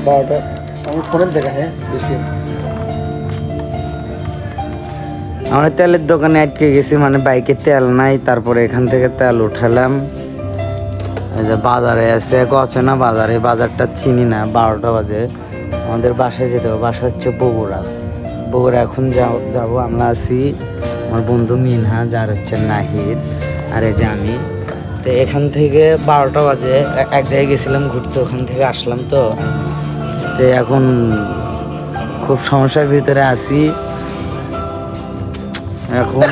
12টা আমি ফোনের দেখা হ্যাঁ বেশি। আমরা তেলের দোকানে আটকে গেছি, মানে বাইকে তেল নাই, তারপরে এখান থেকে তেল উঠালাম। এই যে বাজারে আছে, অচেনা বাজারে, বাজারটা চিনি না। 12টা বাজে, আমাদের বাসায় যেতে হবে। বাসা হচ্ছে বগুড়া। বগুড়া এখন যাবো। আমরা আছি আমার বন্ধু মিনহাজ আর হচ্ছে নাহিদ আর এই যে আমি। তো এখান থেকে 12টা বাজে এক জায়গায় গেছিলাম ঘুরতে, ওখান থেকে আসলাম। তো এখন খুব সমস্যার ভিতরে আছি এখন।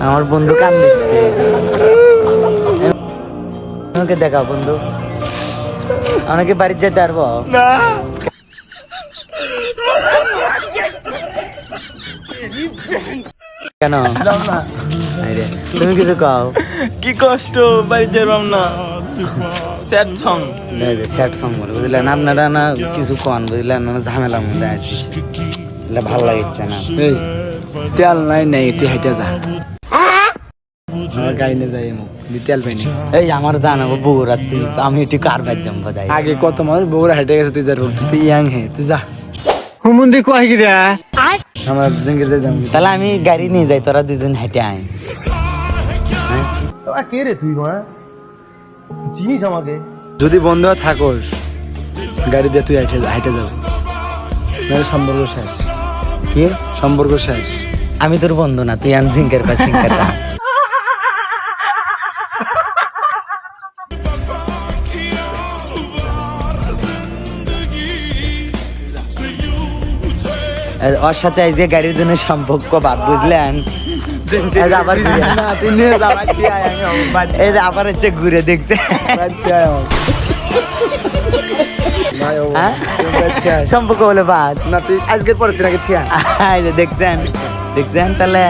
আমার বন্ধু কান দিচ্ছে, আমাকে দেখা বন্ধু। আমাকে বাড়িতে যেতে পারবো না কেন? আরে, তুমি কিছু কও। কি কষ্ট বাড়ি যাইবাম না। স্যাড সং স্যাড সং বলে বুঝলেন আপনারা, না কিছু কন বুঝলেন, না ঝামেলার মধ্যে আছিস, এটা ভালো লাগছে না। এই তেল নাই নাই এটি হাইটা যা আমার গাড়ি নিয়ে যাই এমন তেল পাইনি। এই আমার জানাবো বগুড়া, আমি একটু কার বাদ যাবো বোধ আগে কত মানুষ বগুড়া হেঁটে গেছে, তুই যা রোড তুই ইয়াং হে তুই যা হুমুন্দি কয় গিরা আমরা জঙ্গির যাই যাবো। তাহলে আমি গাড়ি নিয়ে যাই, তোরা দুজন হেঁটে আয়। কে রে তুই চিনিস আমাকে? যদি বন্ধু থাকোস গাড়ি দিয়ে তুই হেঁটে হেঁটে যাবো, নাহলে সম্পর্ক শেষ। কি সম্পর্ক শেষ। আমি তোর বন্ধু না, তুই জিঙ্কের পা সিঙ্কাটা। ওর সাথে আজকে গাড়ির জন্য সম্পর্ক বাদ, বুঝলেন? আবার এই যে আবার হচ্ছে ঘুরে দেখছে সম্পর্ক বলে বাদ না, তুই আজকের পরের দিন আগে থিয়া দেখছেন দেখছেন তাহলে